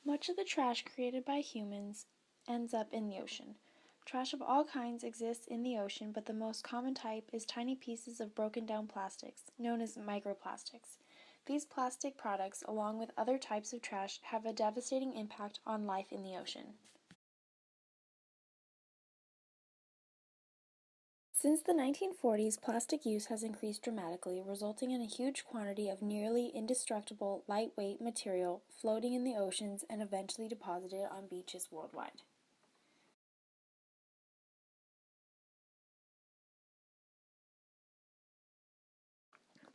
Much of the trash created by humans ends up in the ocean. Trash of all kinds exists in the ocean, but the most common type is tiny pieces of broken down plastics, known as microplastics. These plastic products, along with other types of trash, have a devastating impact on life in the ocean. Since the 1940s, plastic use has increased dramatically, resulting in a huge quantity of nearly indestructible, lightweight material floating in the oceans and eventually deposited on beaches worldwide.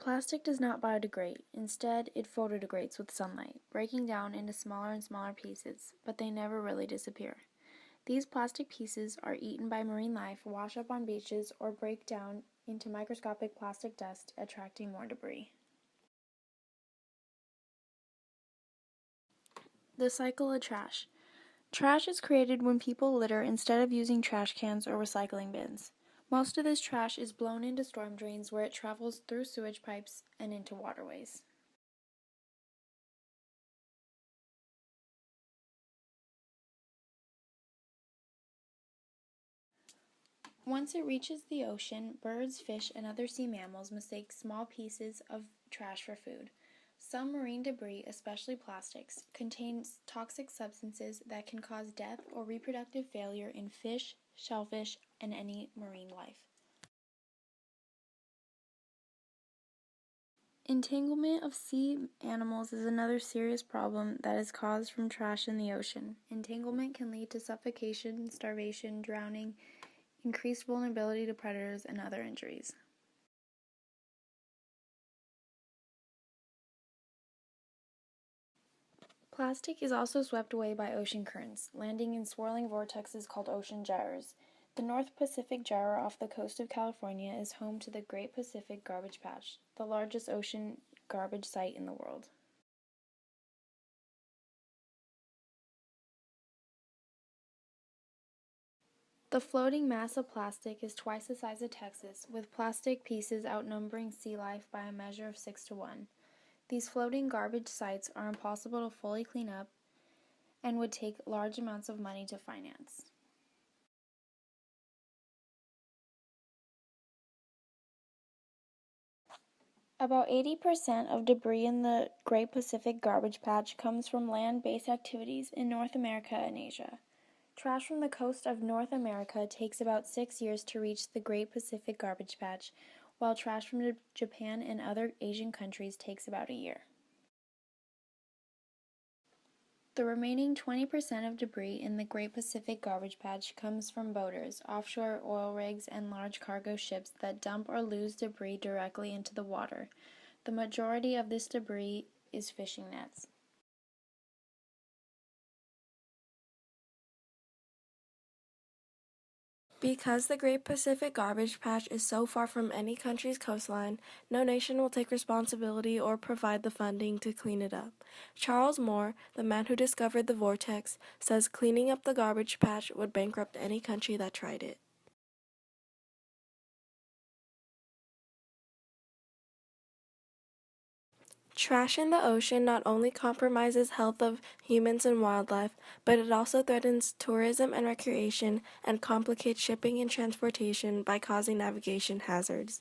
Plastic does not biodegrade. Instead, it photodegrades with sunlight, breaking down into smaller and smaller pieces, but they never really disappear. These plastic pieces are eaten by marine life, wash up on beaches, or break down into microscopic plastic dust, attracting more debris. The cycle of trash. Trash is created when people litter instead of using trash cans or recycling bins. Most of this trash is blown into storm drains where it travels through sewage pipes and into waterways. Once it reaches the ocean, birds, fish, and other sea mammals mistake small pieces of trash for food. Some marine debris, especially plastics, contains toxic substances that can cause death or reproductive failure in fish, shellfish, and any marine life. Entanglement of sea animals is another serious problem that is caused from trash in the ocean. Entanglement can lead to suffocation, starvation, drowning, increased vulnerability to predators, and other injuries. Plastic is also swept away by ocean currents, landing in swirling vortexes called ocean gyres. The North Pacific Gyre off the coast of California is home to the Great Pacific Garbage Patch, the largest ocean garbage site in the world. The floating mass of plastic is twice the size of Texas, with plastic pieces outnumbering sea life by a measure of 6 to 1. These floating garbage sites are impossible to fully clean up and would take large amounts of money to finance. About 80% of debris in the Great Pacific Garbage Patch comes from land-based activities in North America and Asia. Trash from the coast of North America takes about 6 years to reach the Great Pacific Garbage Patch, while trash from Japan and other Asian countries takes about a year. The remaining 20% of debris in the Great Pacific Garbage Patch comes from boaters, offshore oil rigs, and large cargo ships that dump or lose debris directly into the water. The majority of this debris is fishing nets. Because the Great Pacific Garbage Patch is so far from any country's coastline, no nation will take responsibility or provide the funding to clean it up. Charles Moore, the man who discovered the vortex, says cleaning up the garbage patch would bankrupt any country that tried it. Trash in the ocean not only compromises health of humans and wildlife, but it also threatens tourism and recreation and complicates shipping and transportation by causing navigation hazards.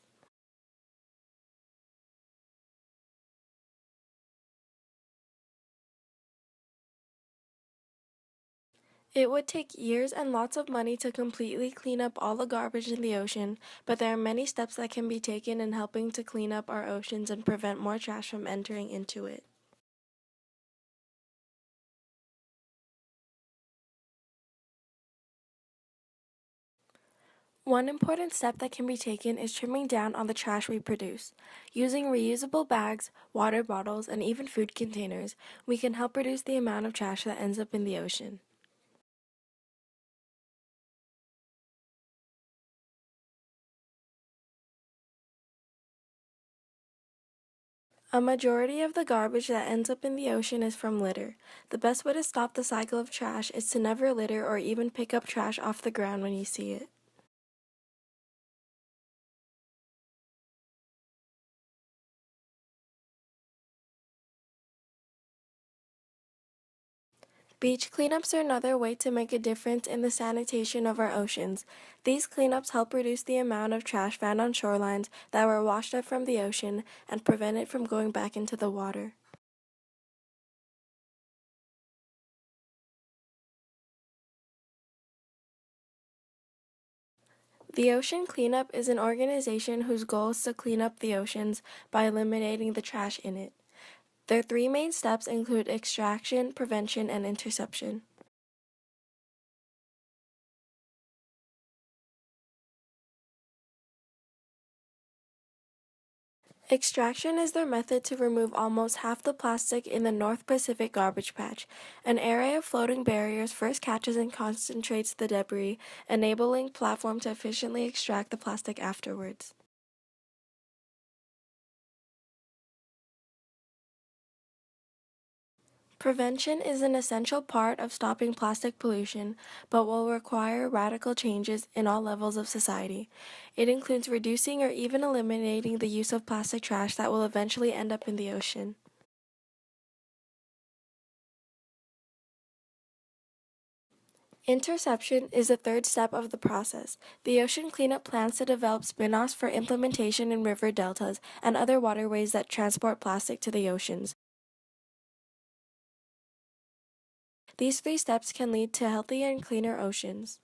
It would take years and lots of money to completely clean up all the garbage in the ocean, but there are many steps that can be taken in helping to clean up our oceans and prevent more trash from entering into it. One important step that can be taken is trimming down on the trash we produce. Using reusable bags, water bottles, and even food containers, we can help reduce the amount of trash that ends up in the ocean. A majority of the garbage that ends up in the ocean is from litter. The best way to stop the cycle of trash is to never litter or even pick up trash off the ground when you see it. Beach cleanups are another way to make a difference in the sanitation of our oceans. These cleanups help reduce the amount of trash found on shorelines that were washed up from the ocean and prevent it from going back into the water. The Ocean Cleanup is an organization whose goal is to clean up the oceans by eliminating the trash in it. Their three main steps include extraction, prevention, and interception. Extraction is their method to remove almost half the plastic in the North Pacific garbage patch. An array of floating barriers first catches and concentrates the debris, enabling platform to efficiently extract the plastic afterwards. Prevention is an essential part of stopping plastic pollution, but will require radical changes in all levels of society. It includes reducing or even eliminating the use of plastic trash that will eventually end up in the ocean. Interception is the third step of the process. The Ocean Cleanup plans to develop spin-offs for implementation in river deltas and other waterways that transport plastic to the oceans. These three steps can lead to healthier and cleaner oceans.